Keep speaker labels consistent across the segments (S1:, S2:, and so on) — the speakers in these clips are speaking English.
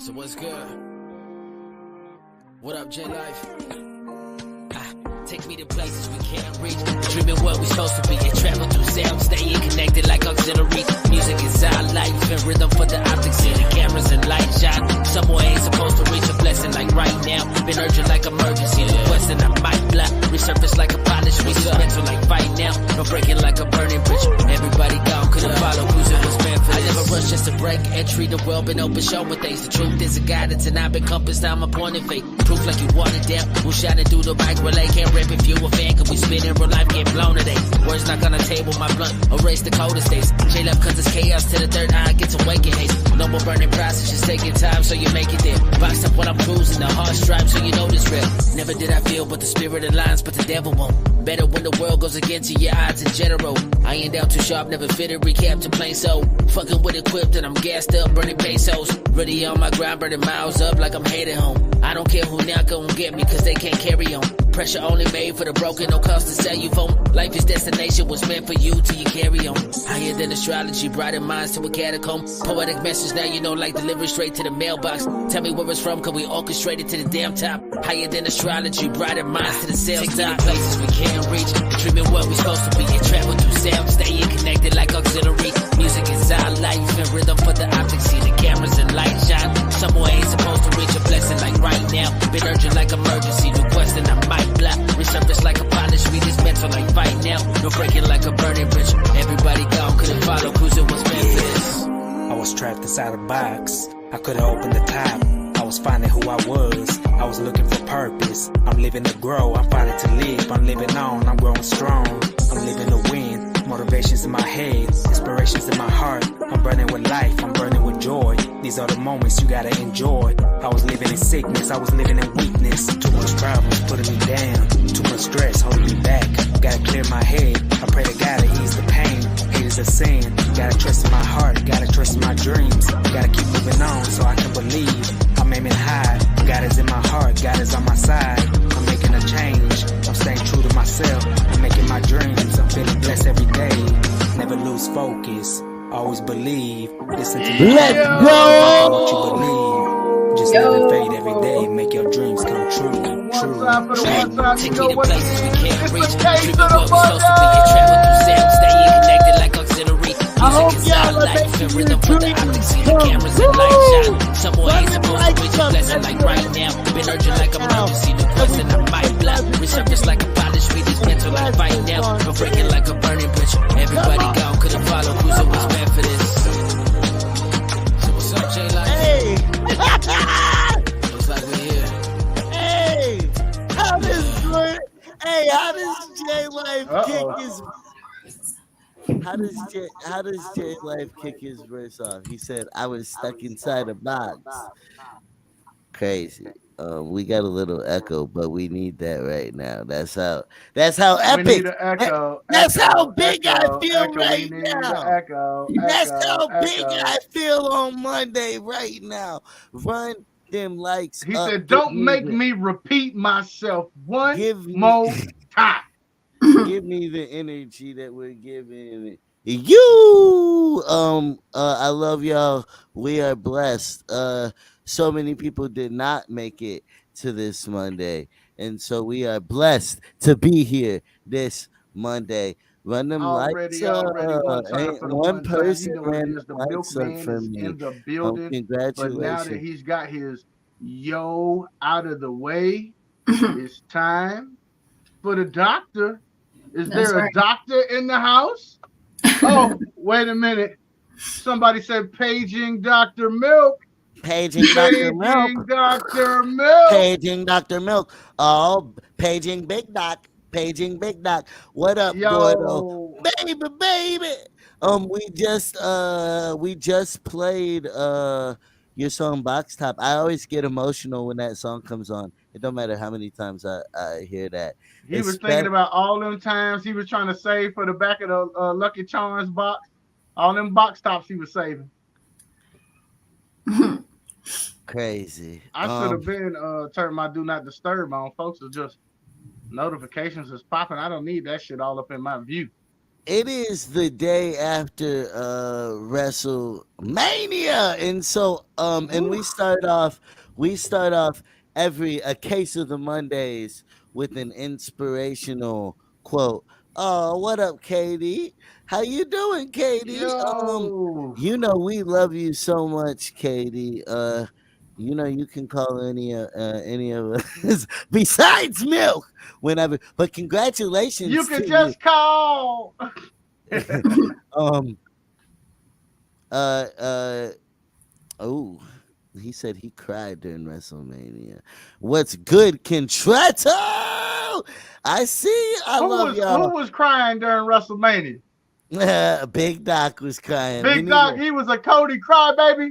S1: So what's good? What up, J Life? Take me to places we can't reach. Dreaming what we supposed to be. And travel through sound, staying connected like auxiliary. Music is our life and rhythm for the optics. See the cameras and light shine. Somewhere ain't supposed to reach a blessing like right now. Been urgent like emergency. Requesting I might block. Resurface like a polish. Mental like fight now. No breaking like a burning bridge. Everybody gone, couldn't follow. Cruising was meant for this. I never rush just to break entry. The world been open, showing things. The truth is a guidance and I've been compassed down my point of faith. Proof like you watered down. Who shining through the bike relay. Can't rip if you a fan, cause we spin in real life, get blown today. Words knock on the table, my blunt, erase the coldest days. J-Love cause it's chaos to the third eye, gets awake in haste. No more burning process, just taking time so you make it there. Boxed up when I'm cruising, the hard stripe so you know this real. Never did I feel, but the spirit aligns, but the devil won't. Better when the world goes against you, your odds in general. I ain't down too sharp, never fitted, recap to plain soul. Fucking with equipped and I'm gassed up, burning pesos. Ready on my grind, burning miles up like I'm headed home. I don't care who now gon' get me, cause they can't carry on. Pressure only made for the broken, no cost to sell you phone. Life is destination, was meant for you till you carry on. Higher than astrology, brighter minds to a catacomb. Poetic message now you know like delivery straight to the mailbox. Tell me where it's from, cause we orchestrated to the damn top. Higher than astrology, brighter minds to the sales top. Places we can't reach, dreaming what we supposed to be. And travel through sound, staying connected like auxiliary. Music is our life and rhythm for the optics. See the cameras and light shine. Somewhere ain't supposed to reach a blessing like right now. Been urgent like emergency, requesting I might block. Resurface like a polish, read this mental like fight now. No breaking like a burning bridge. Everybody gone, couldn't follow, cruising was meant for this.
S2: I was trapped inside a box. I couldn't open the top. I was finding who I was. I was looking for purpose. I'm living to grow. I'm fighting to live. I'm living on. I'm growing strong. I'm living to win. Motivations in my head, inspirations in my heart. I'm burning with life, I'm burning with joy. These are the moments you gotta enjoy. I was living in sickness, I was living in weakness. Too much problems putting me down. Too much stress holding me back. Gotta clear my head, I pray to God to ease the pain. Hate is a sin, gotta trust in my heart. Gotta trust in my dreams. Gotta keep moving on so I can believe. I'm aiming high, God is in my heart. God is on my side, I'm making a change. I'm staying true to myself, I'm making my dreams. I'm feeling blessed every day. Never lose focus, always believe. Listen to your
S3: Let's
S2: heart,
S3: go!
S2: what you believe. Just let it fade every day. Make your dreams come true.
S1: Take me to places we can't reach. Dreaming what we supposed to be. And travel through sound, staying connected like auxiliary. Music is our life and rhythm for the optics. See the cameras and light shine. Somewhere ain't supposed to reach a blessing like right now. Been urgent like emergency, the question I might block. Resurface like a polish, read this mental like fight now. No breaking like a burning bridge. Everybody gone, couldn't follow, cruising was meant for this. So what's up, J Life?
S3: Hey!
S1: Looks like we're here.
S3: Hey! How does J Life kick his? How does J Life kick his verse off? He said, "I was stuck inside a box." Crazy. We got a little echo, but we need that right now. That's how epic.
S4: We need an echo.
S3: That's
S4: echo,
S3: how big
S4: echo,
S3: I feel
S4: echo.
S3: right
S4: We need
S3: now.
S4: an echo.
S3: That's
S4: echo,
S3: how big
S4: echo.
S3: I feel on Monday right now. Run them likes.
S4: He
S3: up.
S4: said, "Don't make me repeat myself one more time."
S3: Give me the energy that we're giving you. I love y'all. We are blessed. So many people did not make it to this Monday, and so we are blessed to be here this Monday. Run them lights up.
S4: Ain't
S3: One person ran
S4: the
S3: the lights up
S4: milkman
S3: for
S4: is
S3: me.
S4: in the building.
S3: Congratulations.
S4: But now that he's got his yo out of the way, it's time for the doctor. Is there a doctor in the house? Oh, wait a minute. Somebody said paging Dr. Milk.
S3: Paging Dr. Milk.
S4: Dr. Milk.
S3: Paging Dr. Milk. Oh, paging Big Doc. Paging Big Doc. What up, Gordo? Baby. We just played your song Box Top. I always get emotional when that song comes on. It don't matter how many times I hear that.
S4: He was thinking about all them times he was trying to save for the back of the Lucky Charms box. All them box tops he was saving.
S3: Crazy.
S4: I should have been turned my do not disturb on. Folks are just notifications is popping. I don't need that shit all up in my view.
S3: It is the day after WrestleMania, and so and we start off every a case of the Mondays with an inspirational quote. Oh, what up, Katie? How you doing, Katie?
S4: Yo,
S3: We love you so much, Katie. You can call any of us besides Milk whenever. But
S4: you
S3: congratulations
S4: can
S3: to you.
S4: just call.
S3: Um. Uh. Oh. He said he cried during WrestleMania. What's good, Contratto? I see. I love
S4: Who
S3: y'all.
S4: was crying during WrestleMania?
S3: Big Doc was crying. We
S4: Big
S3: need
S4: Doc,
S3: a.
S4: he was a Cody crybaby.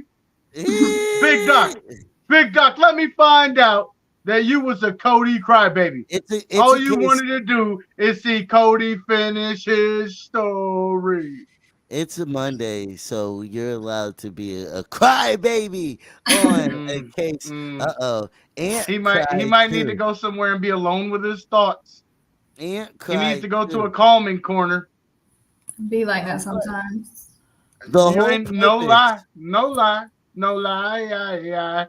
S4: Big Doc,
S3: Eh,
S4: Big Doc, let me find out that you was a Cody crybaby.
S3: It's
S4: All
S3: a
S4: you
S3: case.
S4: wanted to do is see Cody finish his story.
S3: It's a Monday, so you're allowed to be a crybaby on a
S4: Mm,
S3: case.
S4: mm.
S3: Aunt
S4: He
S3: cried
S4: might need to
S3: too.
S4: go somewhere and be alone with his thoughts.
S3: Aunt
S4: He needs
S3: cried
S4: to go to a
S3: too.
S4: calming corner.
S5: Be like that
S3: But
S5: sometimes.
S3: the
S4: You
S3: whole
S4: ain't no
S3: purpose.
S4: lie, no lie, no lie.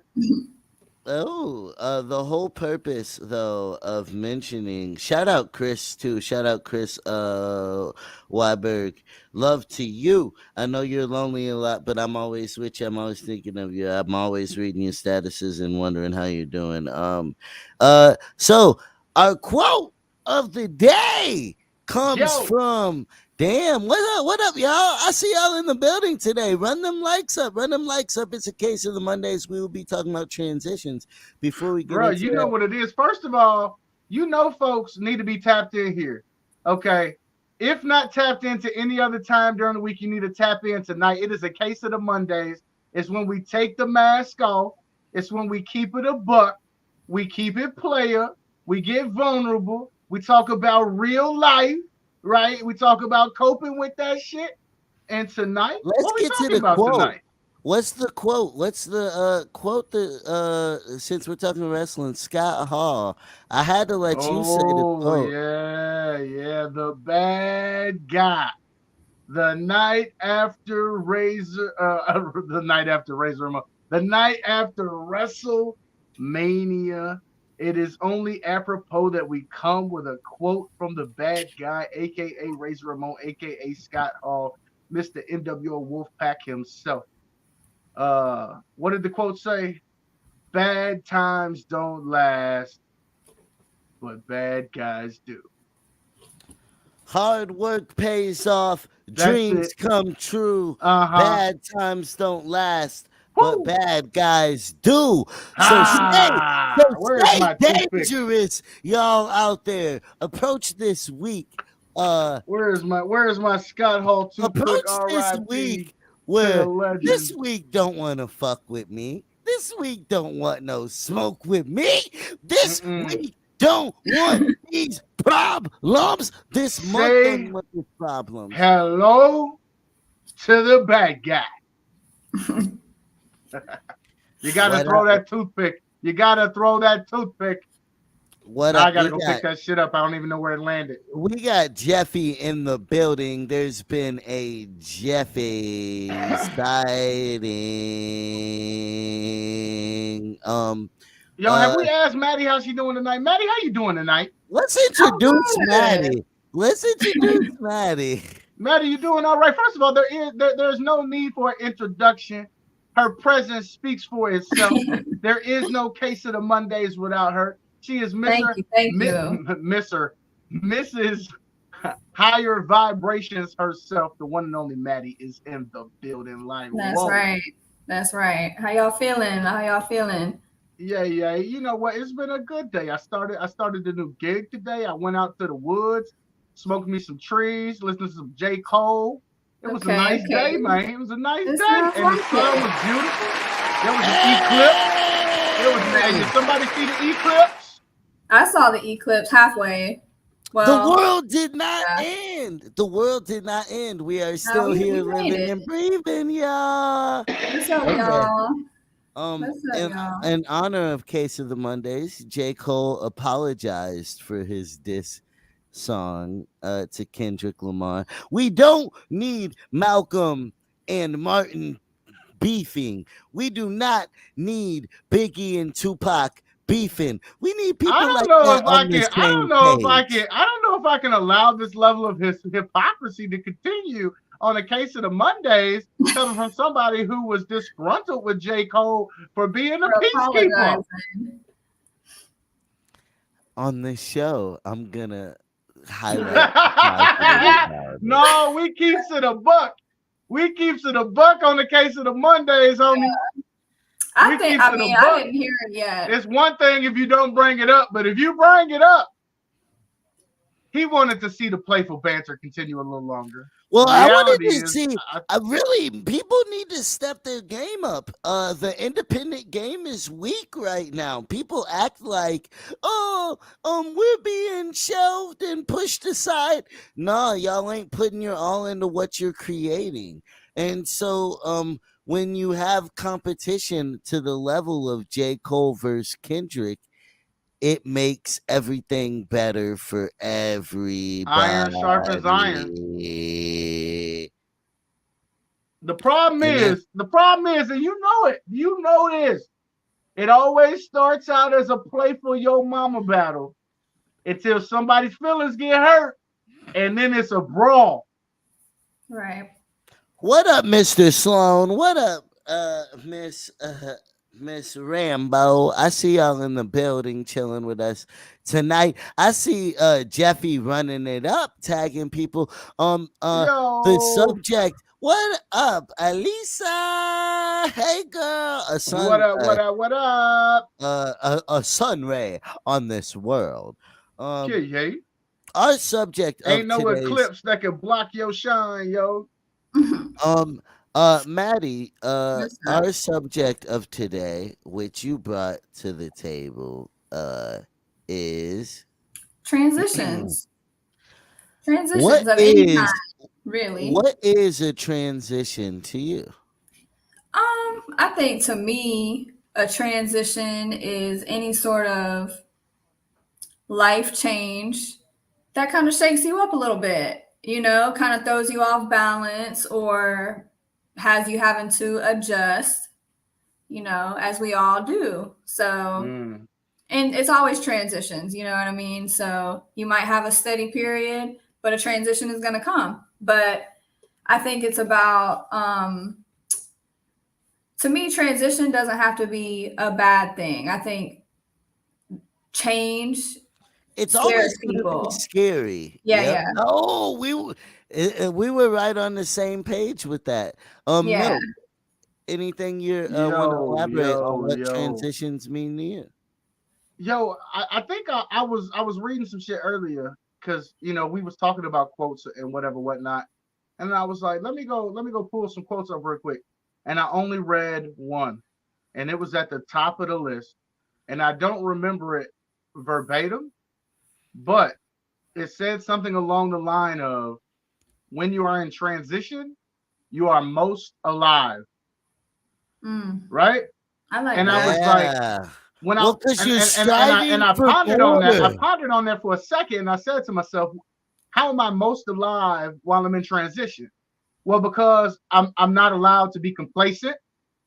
S3: The whole purpose though of mentioning shout out Chris too. Shout out Chris Weiberg. Love to you. I know you're lonely a lot, but I'm always with you. I'm always thinking of you. I'm always reading your statuses and wondering how you're doing. So our quote of the day comes
S4: Yo,
S3: from damn, what up, y'all? I see y'all in the building today. Run them likes up. Run them likes up. It's a case of the Mondays. We will be talking about transitions before we get
S4: bro,
S3: into
S4: you know
S3: that.
S4: what it is. First of all, folks need to be tapped in here. Okay. If not tapped into any other time during the week, you need to tap in tonight. It is a case of the Mondays. It's when we take the mask off. It's when we keep it a buck. We keep it player. We get vulnerable. We talk about real life, right? We talk about coping with that shit. And tonight,
S3: Let's
S4: what we
S3: get to
S4: talking
S3: the
S4: about
S3: quote.
S4: tonight?
S3: What's the quote? What's the quote that since we're talking wrestling, Scott Hall. I had to let you say the
S4: Oh
S3: quote.
S4: yeah, the bad guy. The night after Razor, the night after Razor Ramon, the night after WrestleMania. It is only apropos that we come with a quote from the bad guy, aka Razor Ramon, aka Scott Hall, Mr. NWO Wolfpack himself. What did the quote say? Bad times don't last, but bad guys do.
S3: Hard work pays off,
S4: That's
S3: dreams
S4: it.
S3: come true.
S4: Uh-huh.
S3: Bad times don't last, but
S4: Woo!
S3: bad guys do. So stay, so
S4: Where's
S3: stay
S4: my toothpick?
S3: dangerous, y'all out there. Approach this week. Uh
S4: Where's my Scott Hall toothpick?
S3: Approach this
S4: R.I.P.
S3: week
S4: to the
S3: where this
S4: legend.
S3: week don't want to fuck with me. This week don't want no smoke with me. This
S4: Mm-mm.
S3: week don't want these problems. This month
S4: Say
S3: don't want these problems.
S4: hello to the bad guy. You gotta
S3: What
S4: throw
S3: up?
S4: that toothpick. You gotta throw that toothpick.
S3: What
S4: Now I
S3: up?
S4: gotta go pick that shit up. I don't even know where it landed.
S3: We got Jeffy in the building. There's been a Jeffy sighting.
S4: Yo, have
S3: Uh
S4: we asked Maddie how she doing tonight? Maddie, how you doing tonight?
S3: let's
S5: I'm
S3: introduce
S5: good.
S3: Maddie. Let's introduce Maddie.
S4: Maddie, you doing all right? First of all, there's no need for an introduction. Her presence speaks for itself. There is no case of the Mondays without her. She is
S5: Thank
S4: Mr.
S5: you. Thank you.
S4: Mrs. Higher Vibrations herself. The one and only Maddie is in the building. Like,
S5: That's
S4: whoa.
S5: right. That's right. How y'all feeling? How y'all feeling?
S4: Yeah. You know what? It's been a good day. I started the new gig today. I went out to the woods, smoked me some trees, listened to some J. Cole. It was a
S5: Okay,
S4: nice
S5: okay.
S4: day, man. It was a nice
S5: It
S4: day.
S5: sounds
S4: And the
S5: like
S4: sun
S5: it.
S4: was beautiful. There was an eclipse. It was nice. Did somebody see the eclipse?
S5: I saw the eclipse halfway.
S3: The
S5: Well,
S3: world did not
S5: yeah.
S3: end. The world did not end. We are
S5: No,
S3: still
S5: we
S3: here
S5: made
S3: living
S5: it.
S3: and breathing, y'all.
S5: What's up,
S3: Okay.
S5: y'all? What's up,
S3: In
S5: y'all?
S3: honor of Case of the Mondays, J. Cole apologized for his diss song to Kendrick Lamar. We don't need Malcolm and Martin beefing. We do not need Biggie and Tupac beefing. We need
S4: I
S3: people
S4: don't
S3: like
S4: know
S3: that
S4: if I
S3: on the
S4: can. I
S3: same
S4: don't know if I can.
S3: page.
S4: I don't know if I can allow this level of his hypocrisy to continue on a case of the Mondays coming from somebody who was disgruntled with J. Cole for being a
S5: For
S4: peacekeeper.
S5: apologizing.
S3: On this show, I'm gonna highlight the positive about it.
S4: No, we keeps it a buck. We keeps it a buck on the case of the Mondays, homie.
S5: I
S4: We
S5: think,
S4: keeps
S5: I
S4: it a
S5: mean, I
S4: buck.
S5: didn't hear it yet.
S4: It's one thing if you don't bring it up, but if you bring it up, he wanted to see the playful banter continue a little longer.
S3: Well, I wanted
S4: Reality
S3: to
S4: is,
S3: see. I really, people need to step their game up. The independent game is weak right now. People act like, oh, we're being shelved and pushed aside. No, y'all ain't putting your all into what you're creating. And so, when you have competition to the level of J. Cole versus Kendrick, it makes everything better for
S4: iron sharpens iron.
S3: everybody.
S4: The problem
S3: And that,
S4: is, and you know it. You know this. It always starts out as a playful yo mama battle until somebody's feelings get hurt, and then it's a brawl.
S5: Right.
S3: what up, Mr. Sloan? What up, Miss Rambo? I see y'all in the building chilling with us tonight. I see Jeffy running it up, tagging people. The
S4: Yo,
S3: subject. What up, Elisa? Hey, girl.
S4: what up? What up? What up?
S3: A sun ray on this world.
S4: Yeah, yeah.
S3: Our subject of
S4: Ain't no
S3: today's
S4: eclipse that can block your shine, yo.
S3: um Maddie,
S5: What's up?
S3: our subject of today, which you brought to the table, is
S5: Transitions.
S3: what
S5: Transitions of any kind,
S3: is
S5: really.
S3: what is a transition to you?
S5: I think to me, a transition is any sort of life change that kind of shakes you up a little bit, kind of throws you off balance or has you having to adjust, as we all do. So,
S4: Mm.
S5: and it's always transitions, you know what I mean? So you might have a steady period, but a transition is going to come. But I think it's about, to me, transition doesn't have to be a bad thing. I think change
S3: It's
S5: scares
S3: always going to be
S5: people.
S3: scary.
S5: Yeah,
S3: Yep.
S5: yeah,
S3: Oh, we were right on the same page with that.
S5: yeah.
S3: Milk, anything you want to
S4: Yo,
S3: elaborate on
S4: yo,
S3: what
S4: yo.
S3: transitions mean to you?
S4: Yo, I think I was reading some shit earlier because we was talking about quotes and whatnot, and I was like, let me go pull some quotes up real quick, and I only read one, and it was at the top of the list, and I don't remember it verbatim, but it said something along the line of when you are in transition, you are most alive,
S5: Mm,
S4: right?
S5: I like
S4: And I
S5: that.
S4: was like,
S3: Yeah.
S4: when I
S3: Well, because you're
S4: and
S3: striving
S4: I
S3: for
S4: pondered on that. I
S3: more.
S4: pondered on that for a second, and I said to myself, "How am I most alive while I'm in transition?" Well, because I'm not allowed to be complacent.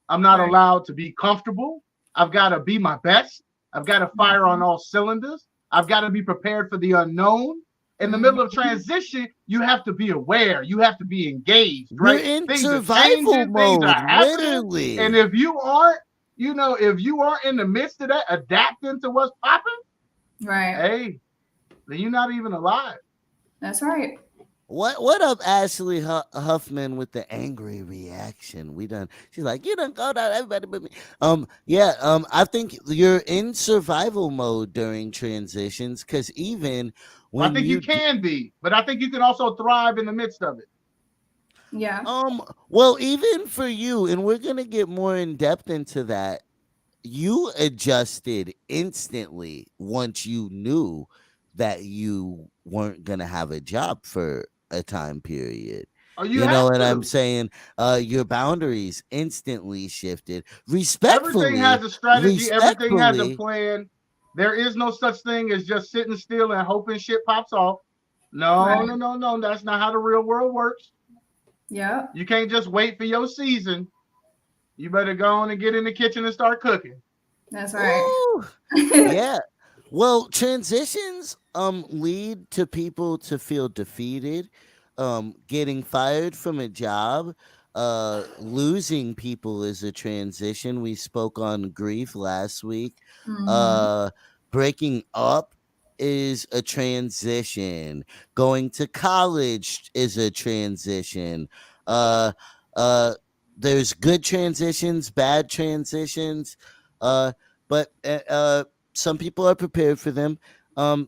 S4: I'm not
S5: Right.
S4: allowed to be comfortable. I've got to be my best. I've got to fire on all cylinders. I've got to be prepared for the unknown. In the middle of
S5: Mhm.
S4: transition, you have to be aware. You have to be engaged,
S3: You're
S4: right?
S3: in
S4: Things are
S3: survival
S4: changing, things are
S3: mode,
S4: happening. And
S3: literally.
S4: if you aren't, if you aren't in the midst of that, adapting to what's popping,
S5: Right.
S4: hey, then you're not even alive.
S5: That's right.
S3: What up, Ashley Huffman with the angry reaction? We done. She's like, you done called out everybody but me. Yeah. I think you're in survival mode during transitions because even
S4: I
S3: when
S4: think you
S3: you
S4: can be, but I think you can also thrive in the midst of it.
S5: Yeah.
S3: well, even for you, and we're gonna get more in depth into that. You adjusted instantly once you knew that you weren't gonna have a job for a time period.
S4: Or you
S3: You know
S4: have
S3: what I'm
S4: to.
S3: saying? Your boundaries instantly shifted.
S4: Everything
S3: Respectfully,
S4: has a strategy, everything has a
S3: respectfully,
S4: plan. There is no such thing as just sitting still and hoping shit pops off. No,
S5: Right.
S4: no. That's not how the real world works.
S5: Yep.
S4: You can't just wait for your season. You better go on and get in the kitchen and start cooking.
S5: That's right.
S3: Ooh, yeah. Well, transitions lead to people to feel defeated, getting fired from a job, losing people is a transition. We spoke on grief last week.
S5: Hmm.
S3: Uh Breaking up is a transition. Going to college is a transition. Uh uh there's good transitions, bad transitions. But some people are prepared for them.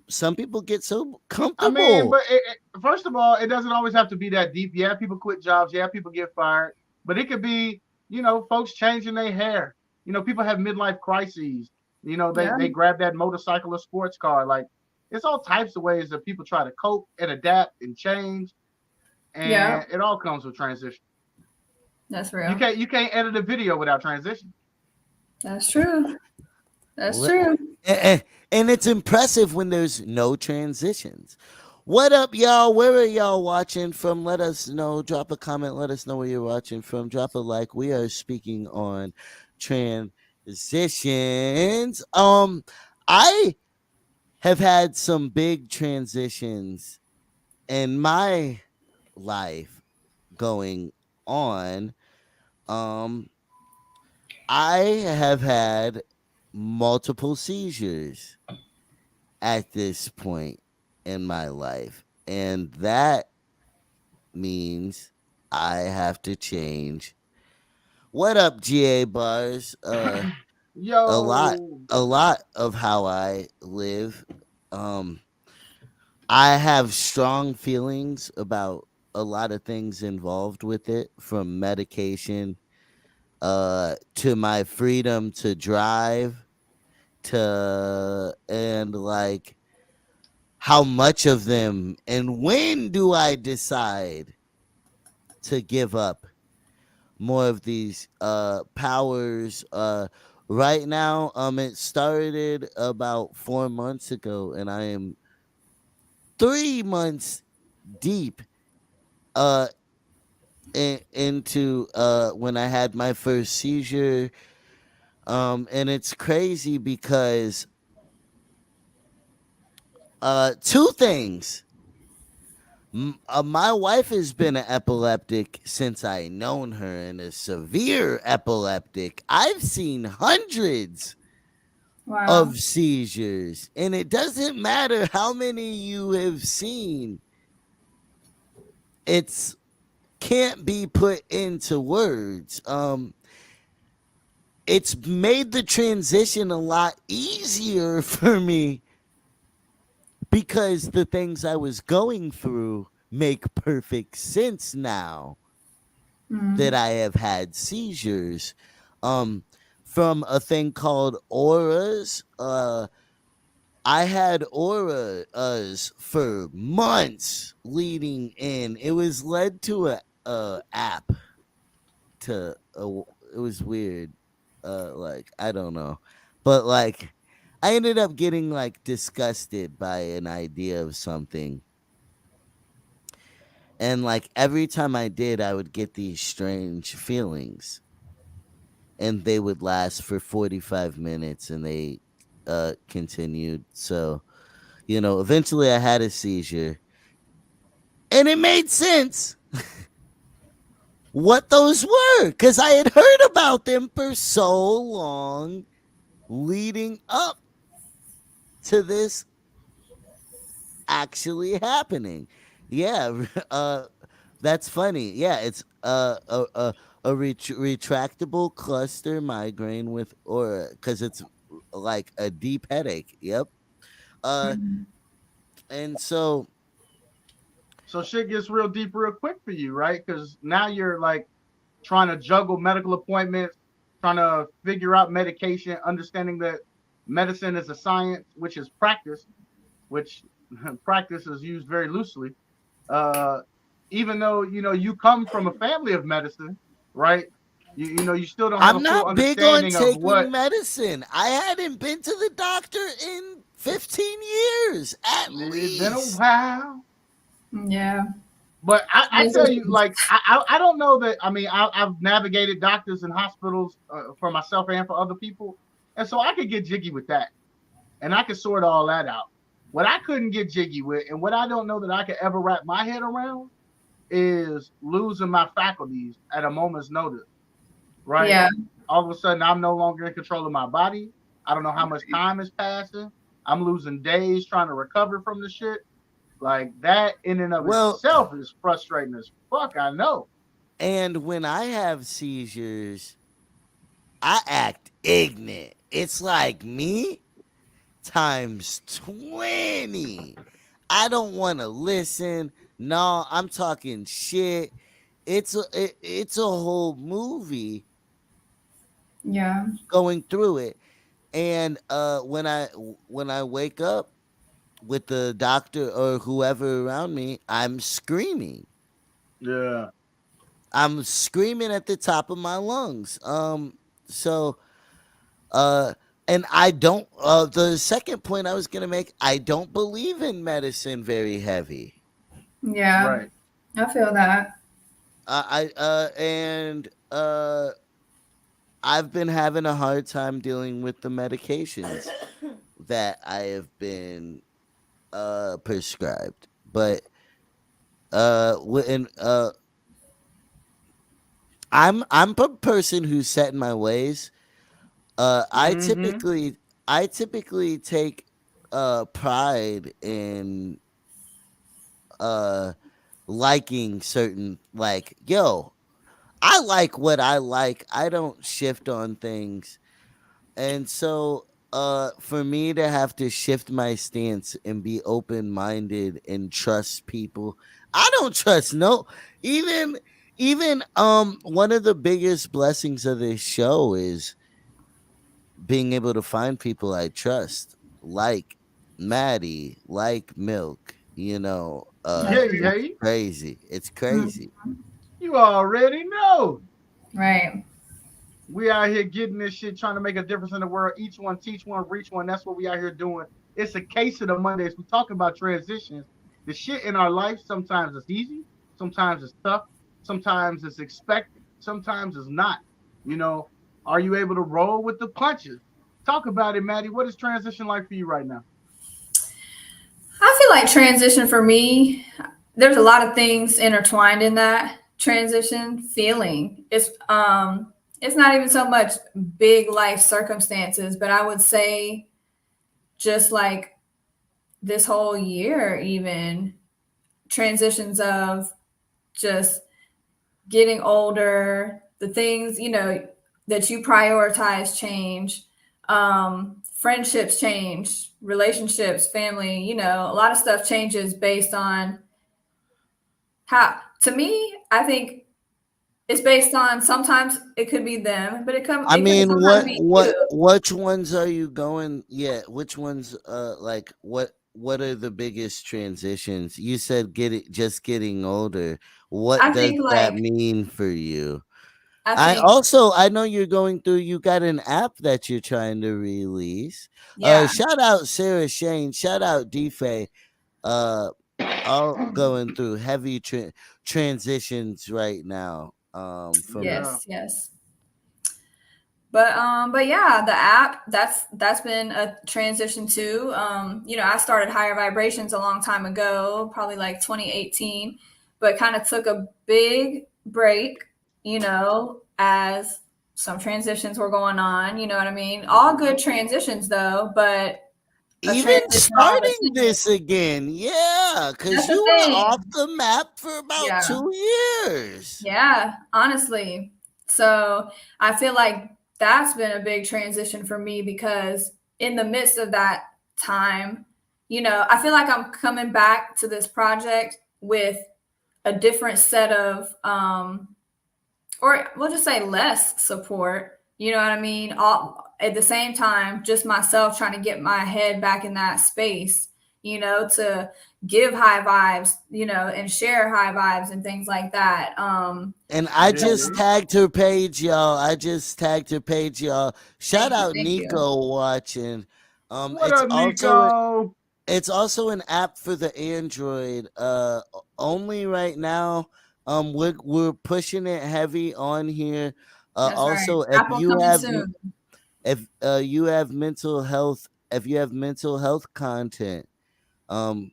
S3: Some people get so
S4: I mean,
S3: comfortable.
S4: but first of all, it doesn't always have to be that deep. Yeah, people quit jobs. Yeah, people get fired. But it could be, folks changing their hair. People have midlife crises. They
S5: Yeah.
S4: they grab that motorcycle or sports car. Like, it's all types of ways that people try to cope and adapt and change,
S5: Yeah.
S4: and it all comes with transition.
S5: That's
S4: You
S5: real.
S4: can't you can't edit a video without transition.
S5: That's true. That's
S3: Le-
S5: true.
S3: and it's impressive when there's no transitions. What up, y'all? Where are y'all watching from? Let us know. Drop a comment. Let us know where you're watching from. Drop a like. We are speaking on transitions. I have had some big transitions in my life going on. Um, I have had multiple seizures at this point in my life, and that means I have to change. What up, GA bars? A lot,
S4: Yo,
S3: a lot of how I live. Um, I have strong feelings about a lot of things involved with it, from medication to my freedom to drive, to and like how much of them and when do I decide to give up more of these powers. Right now, it started about 4 months ago, and I am 3 months deep uh into when I had my first seizure. And it's crazy because two things. My wife has been an epileptic since I known her, and a severe epileptic. I've seen hundreds
S5: Wow.
S3: of seizures, and it doesn't matter how many you have seen. It's can't be put into words. It's made the transition a lot easier for me because the things I was going through make perfect sense now that
S5: Mm.
S3: I have had seizures. Um, from a thing called auras. I had auras for months leading in. It was led to a app to it was weird. Like I don't know, but like I ended up getting like disgusted by an idea of something, and like every time I did, I would get these strange feelings, and they would last for 45 minutes, and they continued. So eventually I had a seizure, and it made sense what those were because I had heard about them for so long leading up to this actually happening. Yeah, that's funny. Yeah, it's retractable cluster migraine with or because it's like a deep headache. Yep. Uh,
S5: Mm.
S3: and so
S4: so shit gets real deep real quick for you, right? Because now you're like trying to juggle medical appointments, trying to figure out medication, understanding that medicine is a science, which is practice, which practice is used very loosely. Uh, Even though you come from a family of medicine, right? You still don't have a
S3: I'm
S4: full
S3: not big on
S4: understanding of what.
S3: taking medicine. I hadn't been to the doctor in 15 years at
S4: It's been a
S3: least.
S4: while.
S5: Yeah.
S4: But I tell you, like, I don't know that. I mean, I've navigated doctors and hospitals for myself and for other people, and so I could get jiggy with that, and I could sort all that out. What I couldn't get jiggy with, and what I don't know that I could ever wrap my head around, is losing my faculties at a moment's notice. Right?
S5: Yeah.
S4: All of a sudden, I'm no longer in control of my body. I don't know how much time is passing. I'm losing days trying to recover from the shit. Like that in and of
S3: Well,
S4: itself is frustrating as fuck. I know.
S3: and when I have seizures, I act ignorant. It's like me times 20. I don't want to listen. No, I'm talking shit. It's a whole movie
S5: Yeah.
S3: going through it. And when I wake up with the doctor or whoever around me, I'm screaming.
S4: Yeah.
S3: I'm screaming at the top of my lungs. So uh and I don't the second point I was going to make, I don't believe in medicine very heavy.
S5: Yeah.
S4: Right.
S5: I feel that.
S3: And I've been having a hard time dealing with the medications that I have been prescribed. But when I'm a person who's set in my ways. I
S4: Mm-hmm.
S3: typically take pride in uh liking certain, like, yo, I like what I like. I don't shift on things. And so for me to have to shift my stance and be open-minded and trust people, I don't trust no, even one of the biggest blessings of this show is being able to find people I trust, like Maddie, like Milk,
S4: Yay,
S3: it's
S4: yay.
S3: crazy. It's
S5: Mm.
S3: crazy.
S4: You already know.
S5: Right.
S4: We out here getting this shit, trying to make a difference in the world. Each one, teach one, reach one. That's what we out here doing. It's a case of the Mondays. We talking about transitions. The shit in our life sometimes it's easy, sometimes it's tough, sometimes it's expected, sometimes it's not. You know, are you able to roll with the punches? Talk about it, Maddie. What is transition like for you right now?
S5: I feel like transition for me, there's a lot of things intertwined in that transition feeling. It's not even so much big life circumstances, but I would say just like this whole year, even transitions of just getting older, the things, that you prioritize change, friendships change, relationships, family, a lot of stuff changes based on how, to me, I think it's based on, sometimes it could be them, but
S3: I
S5: it can
S3: mean,
S5: sometimes be you.
S3: which ones are you going? Yeah, which ones? Like what are the biggest transitions? You said just getting older. What
S5: I
S3: does
S5: think
S3: that
S5: like,
S3: mean for you?
S5: I think,
S3: I know you're going through. You got an app that you're trying to release.
S5: yeah,
S3: Shout out Sarah Shane. Shout out DFA. Uh, all going through heavy transitions right now. From
S4: Yeah.
S5: yes, yes. But yeah, the app, that's been a transition too. I started Higher Vibrations a long time ago, probably like 2018, but kind of took a big break, as some transitions were going on, you know what I mean? All good transitions though, but a
S3: even
S5: transition all of a
S3: starting
S5: sudden.
S3: this again, yeah, because
S5: That's the
S3: you were
S5: thing.
S3: off the map for about
S5: Yeah.
S3: 2 years.
S5: Yeah, honestly. So I feel like that's been a big transition for me because in the midst of that time, I feel like I'm coming back to this project with a different set of, or we'll just say less support. You know what I mean? All at the same time, just myself trying to get my head back in that space, to give high vibes, and share high vibes and things like that.
S3: And I
S4: Yeah,
S3: just
S4: yeah.
S3: tagged her page, y'all. Shout
S5: Thank you,
S3: out
S5: thank you.
S3: Nico watching.
S4: What
S3: It's
S4: up,
S3: also
S4: Nico?
S3: It's also an app for the Android. Only right now. We're pushing it heavy on here.
S5: That's right.
S3: Also,
S5: Apple coming soon.
S3: if you have mental health, if you have mental health content, um,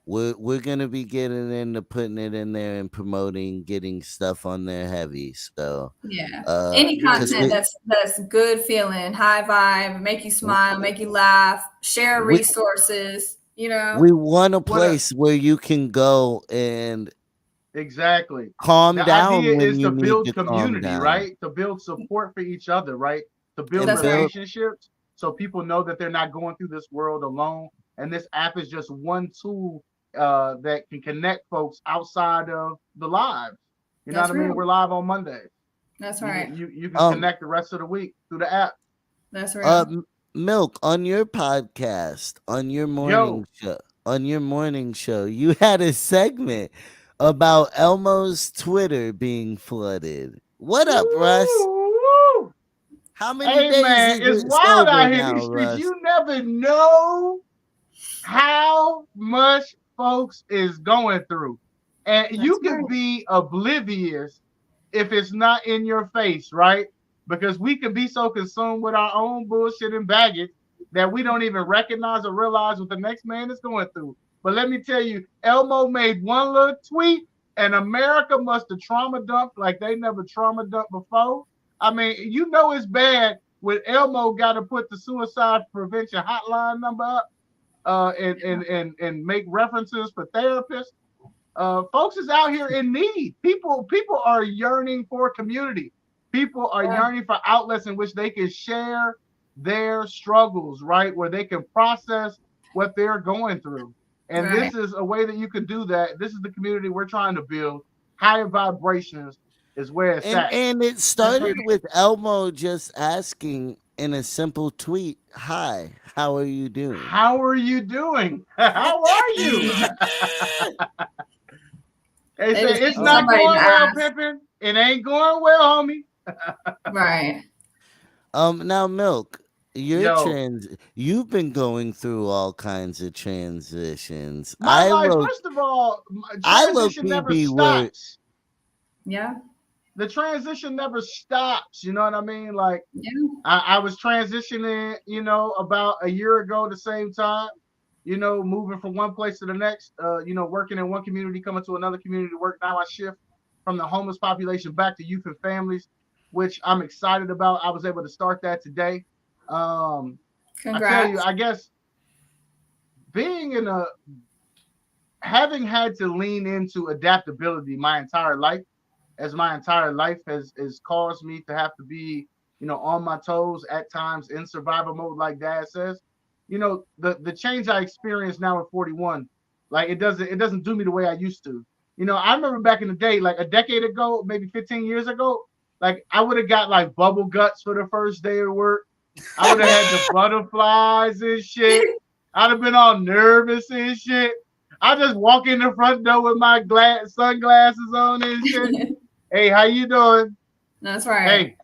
S3: we're gonna be getting into putting it in there and promoting getting stuff on there heavy. So,
S5: Yeah. Any
S3: because
S5: content that's good feeling, high vibe, make you smile, make you laugh, share
S3: we
S5: resources, you know.
S3: we want a
S4: What a
S3: place where you can go and
S4: exactly.
S3: calm
S4: The
S3: down
S4: idea
S3: when
S4: is
S3: you
S4: to
S3: need
S4: build
S3: to calm
S4: community,
S3: down
S4: right? To build support for each other, right? To build
S3: and
S5: That's right.
S3: build.
S4: relationships so people know that they're not going through this world alone. And this app is just one tool that can connect folks outside of the lives. You know what
S5: That's
S4: I mean?
S5: real.
S4: We're live on Mondays.
S5: That's
S4: You
S5: right.
S4: can you can
S3: Um,
S4: connect the rest of the week through the app.
S5: That's real.
S3: Milk, on your podcast,
S4: Yo,
S3: on your morning show, you had a segment about Elmo's Twitter being flooded. What up, Russ?
S4: woo!
S3: How many
S4: Hey
S3: days
S4: man,
S3: is
S4: it's
S3: it
S4: wild
S3: sober
S4: out here in
S3: now,
S4: these streets.
S3: Russ?
S4: You never know how much folks is going through. And
S5: That's
S4: you
S5: right.
S4: could be oblivious if it's not in your face, right? Because we could be so consumed with our own bullshit and baggage that we don't even recognize or realize what the next man is going through. But let me tell you, Elmo made one little tweet and America must have trauma dumped like they never trauma dumped before. I mean, you know it's bad when Elmo got to put the suicide prevention hotline number up and make references for therapists. Folks is out here in need. People are yearning for community. People are
S5: Yeah.
S4: yearning for outlets in which they can share their struggles, right? Where they can process what they're going through. And
S5: Right.
S4: this is a way that you can do that. This is the community we're trying to build. Higher vibrations is where it's at.
S3: And it
S5: That's right.
S3: started with Elmo just asking in a simple tweet, "Hi, how are you doing?"
S4: How are you doing? How are you? They
S5: They
S4: say
S5: just
S4: it's
S5: need
S4: not
S5: somebody to
S4: going well,
S5: ask.
S4: Pippin. It ain't going well, homie.
S5: Right.
S3: Now, Milk,
S4: Yo,
S3: you've been going through all kinds of transitions.
S4: my life, first of all,
S3: I low
S4: transition
S3: key
S4: never
S3: be worried.
S4: stops.
S5: Yeah.
S4: The transition never stops. You know what I mean? Like
S5: Yeah.
S4: I was transitioning, about a year ago, the same time. Moving from one place to the next. Working in one community, coming to another community to work. Now I shift from the homeless population back to youth and families, which I'm excited about. I was able to start that today. I tell you,
S5: Congrats.
S4: I guess being in a having had to lean into adaptability my entire life, as my entire life has caused me to have to be, on my toes at times in survival mode, like Dad says. The change I experience now at 41, like it doesn't do me the way I used to. I remember back in the day, like a decade ago, maybe 15 years ago, like I would have got like bubble guts for the first day of work. I would have had the butterflies and shit. I'd have been all nervous and shit. I just walk in the front door with my sunglasses on and shit. Hey, how you doing?
S5: That's right.
S4: Hey,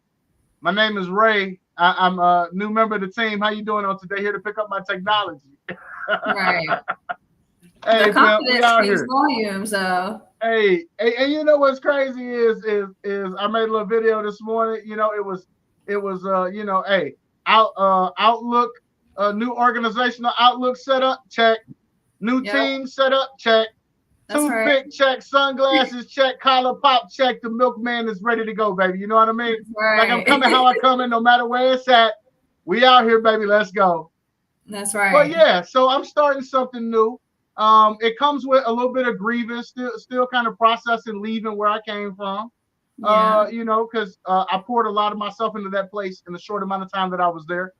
S4: my name is Ray. I'm a new member of the team. How you doing on today? Here to pick up my technology.
S5: Right.
S4: Hey,
S5: The
S4: pimp, we
S5: confidence
S4: out
S5: speaks
S4: here.
S5: volumes, though.
S4: Hey, and you know what's crazy is I made a little video this morning. It was hey, Outlook, new organizational Outlook setup, check. New
S5: Yep.
S4: team setup, check.
S5: That's right.
S4: Toothpick, check. Sunglasses, check. Collar pop, check. The milkman is ready to go, baby. You know what I mean? Like I'm
S5: Right.
S4: coming how I come in, no matter where it's at. We out here, baby. Let's go.
S5: That's
S4: But
S5: right.
S4: yeah, so I'm starting something new. It comes with a little bit of grievance, still kind of processing leaving where I came from.
S5: Yeah.
S4: Because I poured a lot of myself into that place in the short amount of time that I was there.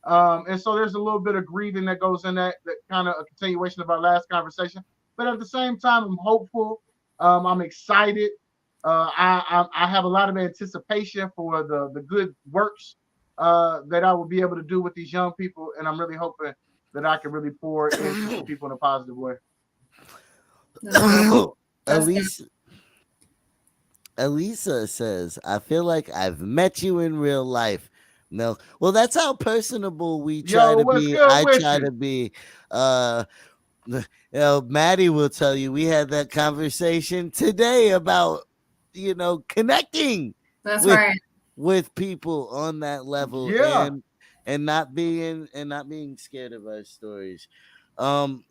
S4: And so there's a little bit of grieving that goes in that kind of a continuation of our last conversation. But at the same time, I'm hopeful. I'm excited. I have a lot of anticipation for the good works that I will be able to do with these young people, and I'm really hoping that I can really pour into some people in a positive way.
S5: That's good. That's good.
S3: Elisa says, "I feel like I've met you in real life, No. Well, that's how personable we try
S4: Yo,
S3: to
S4: what's
S3: be.
S4: good
S3: I
S4: with
S3: try
S4: you?
S3: to be. Uh, Maddie will tell you we had that conversation today about connecting
S5: That's
S3: with
S5: right.
S3: people on that level,
S4: Yeah.
S3: and not being scared of our stories. Um,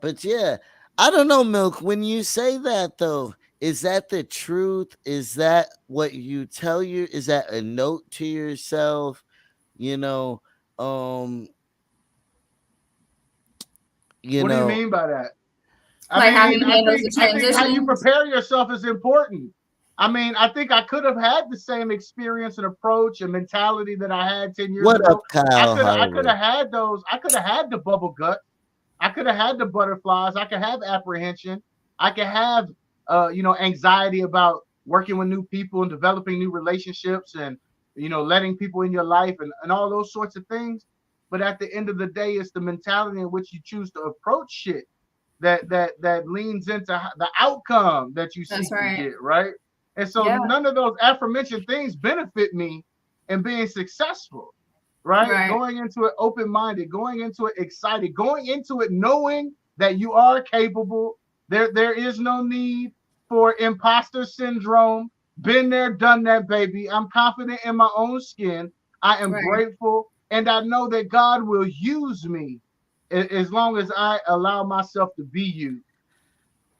S3: but yeah, I don't know, Milk. When you say that though, is that the truth? Is that what you tell you? Is that a note to yourself? You know, um, you
S4: What do you
S3: know
S4: mean by that? I
S5: Like how
S4: mean,
S5: he handles the
S4: I think how you
S5: transitions.
S4: prepare yourself is important. I mean, I think I could have had the same experience and approach and mentality that I had 10 years
S3: what up,
S4: ago.
S3: Kyle
S4: I could
S3: Harvard?
S4: have had those. I could have had the bubble gut. I could have had the butterflies. I could have apprehension. I could have anxiety about working with new people and developing new relationships and letting people in your life and all those sorts of things. But at the end of the day, it's the mentality in which you choose to approach shit that leans into the outcome that you
S5: That's
S4: seek to
S5: right.
S4: get, right? And so
S5: Yeah.
S4: none of those aforementioned things benefit me in being successful, right?
S5: Right.
S4: Going into it open-minded, going into it excited, going into it knowing that you are capable. There is no need for imposter syndrome. Been there, done that, baby. I'm confident in my own skin. I am
S5: Right.
S4: grateful, and I know that God will use me as long as I allow myself to be you.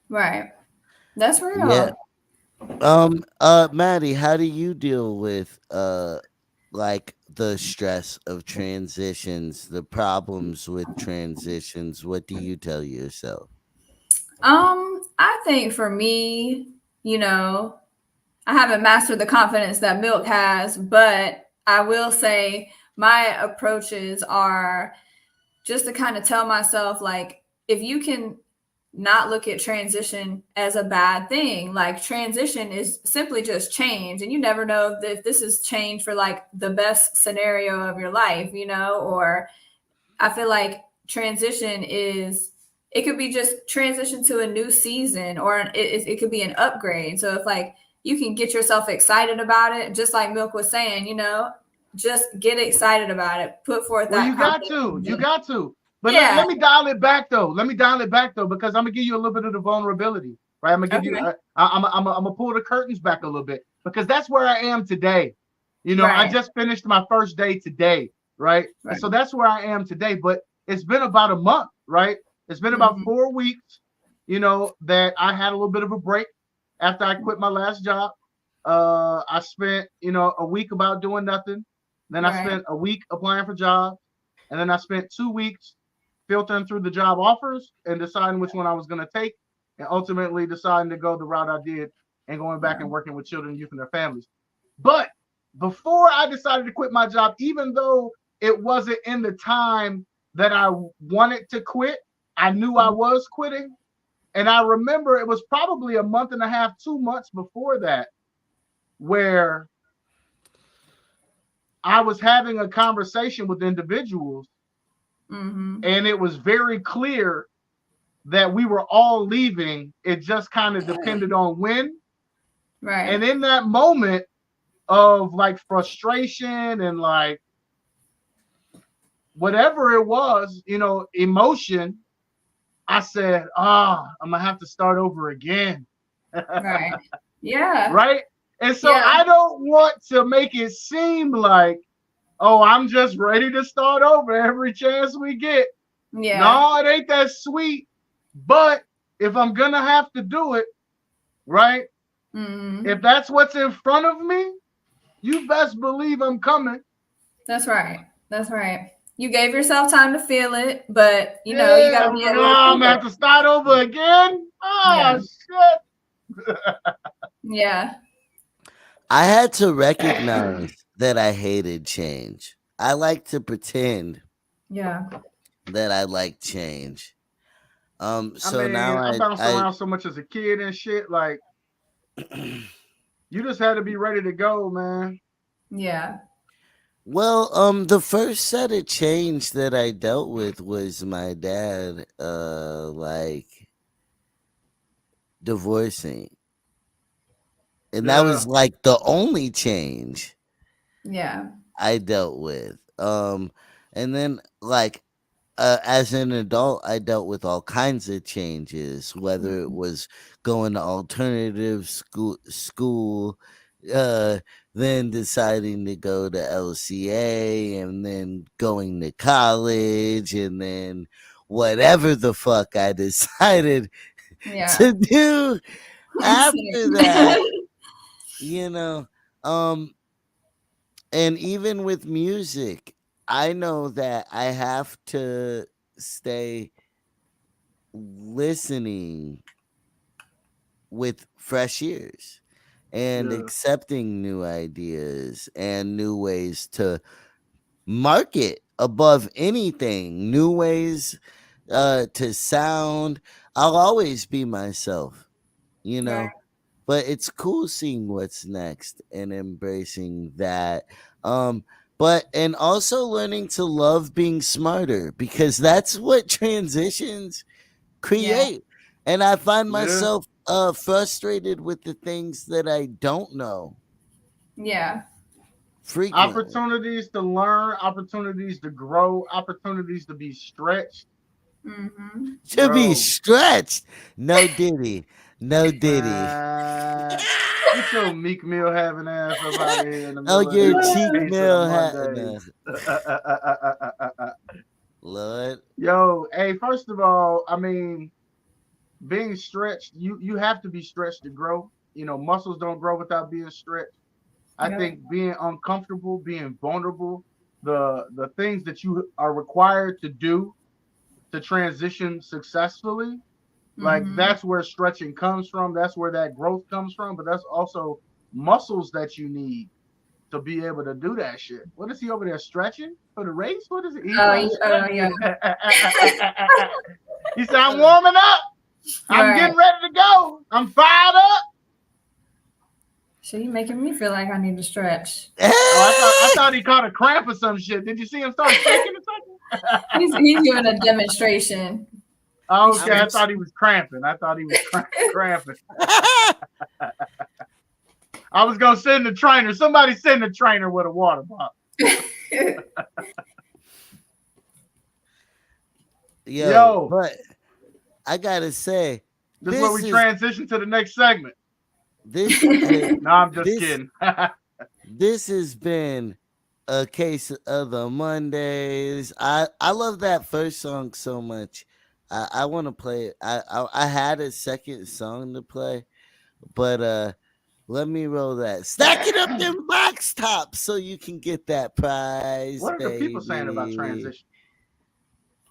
S5: Right. That's
S3: Yeah.
S5: real.
S3: Maddie, how do you deal with like the stress of transitions, the problems with transitions? What do you tell yourself?
S5: I think for me, you know, I haven't mastered the confidence that Milk has, but I will say my approaches are just to kind of tell myself, like, if you can not look at transition as a bad thing, like transition is simply just change, and you never know if this is change for like the best scenario of your life, or I feel like transition is, it could be just transition to a new season, or it could be an upgrade. So if like you can get yourself excited about it, just like Milk was saying, just get excited about it, put forth
S4: Well,
S5: that
S4: you got to,
S5: confidence.
S4: you got to. But
S5: Yeah.
S4: let me dial it back though. Let me dial it back though, because I'm gonna give you a little bit of the vulnerability, right? I'm gonna give you.
S5: Okay.
S4: I'm gonna pull the curtains back a little bit because that's where I am today. I
S5: Right.
S4: just finished my first day today, right? And
S5: Right.
S4: so that's where I am today. But it's been about a month, right? It's been about
S5: Mm-hmm.
S4: 4 weeks, that I had a little bit of a break after I quit my last job. I spent, a week about doing nothing. Then I
S5: Right.
S4: spent a week applying for jobs. And then I spent 2 weeks filtering through the job offers and deciding which one I was going to take, and ultimately deciding to go the route I did and going back and working with children, youth, and their families. But before I decided to quit my job, even though it wasn't in the time that I wanted to quit, I knew I was quitting. And I remember it was probably a month and a half, 2 months before that, where I was having a conversation with individuals,
S5: Mm-hmm.
S4: and it was very clear that we were all leaving. It just kind of depended on when.
S5: Right.
S4: And in that moment of like frustration and like whatever it was, emotion, I said, I'm gonna have to start over again.
S5: Right. Yeah.
S4: Right. And so
S5: Yeah.
S4: I don't want to make it seem like, oh, I'm just ready to start over every chance we get.
S5: Yeah.
S4: No, it ain't that sweet. But if I'm gonna have to do it, right?
S5: Mm-hmm.
S4: If that's what's in front of me, you best believe I'm coming.
S5: That's right. That's right. You gave yourself time to feel it, but you got
S4: Yeah,
S5: to be
S4: but
S5: able to
S4: I'm
S5: feel
S4: gonna
S5: it.
S4: have to start over again.
S5: Yeah.
S4: Oh shit.
S5: Yeah.
S3: I had to recognize that I hated change. I like to pretend
S5: Yeah.
S3: that I like change.
S4: I
S3: So now
S4: mean, I bounced
S3: I
S4: around so much as a kid and shit. Like, you just had to be ready to go, man.
S5: Yeah.
S3: well, the first set of change that I dealt with was my dad, like divorcing, and that
S4: Yeah.
S3: was like the only change. I dealt with. And then like as an adult, I dealt with all kinds of changes, whether it was going to alternative school, then deciding to go to LCA, and then going to college, and then whatever the fuck I decided to do after that, you know. And even with music, I know that I have to stay listening with fresh ears and accepting new ideas and new ways to market above anything, new ways to sound. I'll always be myself, you know.
S5: Right.
S3: But it's cool seeing what's next and embracing that. But and also learning to love being smarter, because that's what transitions create. And I find myself frustrated with the things that I don't know.
S5: Yeah.
S3: Frequently.
S4: Opportunities to learn, opportunities to grow, opportunities to be stretched.
S3: To be stretched. No Diddy. No Diddy.
S4: Get your Meek Mill having ass up out of here in the middle
S3: Oh, your
S4: of
S3: cheek
S4: the
S3: mill
S4: Monday.
S3: Lord.
S4: Yo, hey, first of all, I mean, being stretched, you have to be stretched to grow. You know, muscles don't grow without being stretched. I think being uncomfortable, being vulnerable, the things that you are required to do to transition successfully, like that's where stretching comes from. That's where that growth comes from. But that's also muscles that you need to be able to do that shit. What is he over there stretching for the race? What is it?
S5: Yeah.
S4: He said, I'm warming up. I'm getting ready to go. I'm fired up.
S5: So you're making me feel like I need to stretch.
S4: I thought he caught a cramp or some shit. Did you see him start shaking or something?
S5: He's giving a demonstration.
S4: Okay, I thought he was cramping. Cramping. I was gonna send the trainer. Somebody send the trainer with a water bottle. Yo,
S3: but I gotta say,
S4: this is where we transition to the next segment.
S3: This
S4: no, I'm just kidding.
S3: This has been a case of the Mondays. I love that first song so much. I want to play it. I had a second song to play, but let me roll that. Stack it up in box tops so you can get that prize.
S4: What are the people saying about transition?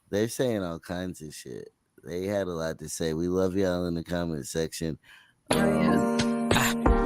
S3: They're saying all kinds of shit. They had a lot to say. We love y'all in the comment section.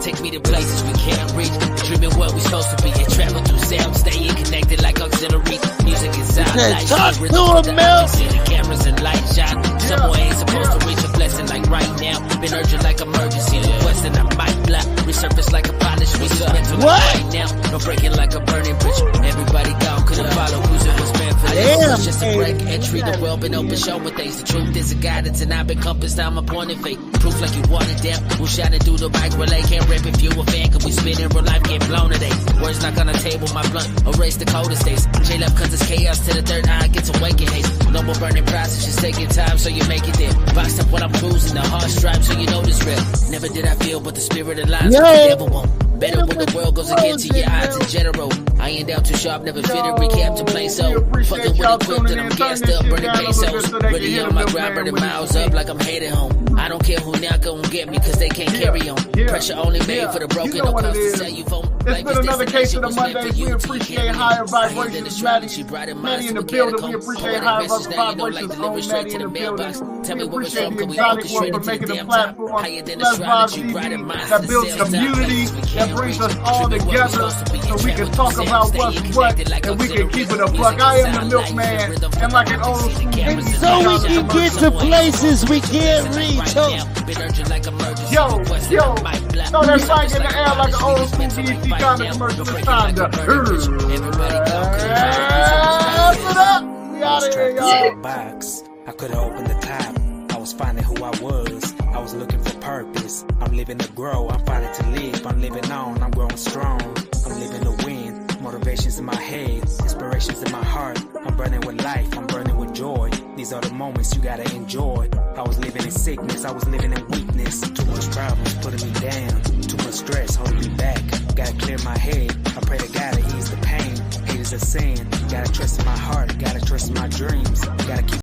S1: Take me to places we can't reach. Dreaming what we supposed to be. And travel through sound, staying connected like auxiliary. Music is our life.
S3: Talk to him, Mel.
S1: See the cameras and light shine. Someone ain't supposed to reach a blessing like right now. Been urgent like emergency. Requesting I might block. Resurface like a polish. What? Right now. No breaking like a burning bridge. Everybody gone. Couldn't follow who's it was meant for this. It's just a break. Entry. The world been open. Showing things. The truth is a guidance. And I've been compassed. I'm a point of faith. Proof like you watered down. Who shouted through the bike relay. Can't rip if you a fan, cause we spin in real life, get blown today. Words knock on the table, my blunt, erase the coldest days. J-Love cause it's chaos to the third eye, gets awake in haste. No more burning process, just taking time so you make it there. Boxed up when I'm cruising, the hard stripe so you know this real. Never did I feel, but the spirit aligns, the devil won't. Better when the world goes against you, your odds in general. I ain't down too sharp, never fitted, recap to play so. Fucking with equipped and I'm gassed up, burning pesos. Ready on my grind, burning miles up like I'm headed home. I don't care who now gon' get me, cause they can't carry on. Pressure only made for the broken, no cost to sell you phone.
S4: It's been another case of the Mondays. We appreciate higher vibrations, Maddie in the building. We appreciate higher vibrations, Maddie in the building. We appreciate the Exotic One for making the platform. Let's Vibe TV that builds community, that brings us all together so we can talk about what's what and we can keep it a buck. I am the milkman and like an old school.
S3: And so we can get to places we can't reach.
S4: Yo, throw that mic in the air like an old school BET kind of commercial. It's time to it up. We out of here, y'all.
S2: Box. I could have opened the top. I was finding who I was. I was looking for purpose. I'm living to grow. I'm fighting to live. I'm living on. I'm growing strong. I'm living to win. Motivations in my head, inspirations in my heart. I'm burning with life, I'm burning with joy. These are the moments you gotta enjoy. I was living in sickness, I was living in weakness. Too much problems putting me down, too much stress holding me back. Gotta clear my head, I pray to God to ease the pain. Hate is a sin, gotta trust in my heart, gotta trust in my dreams. Gotta keep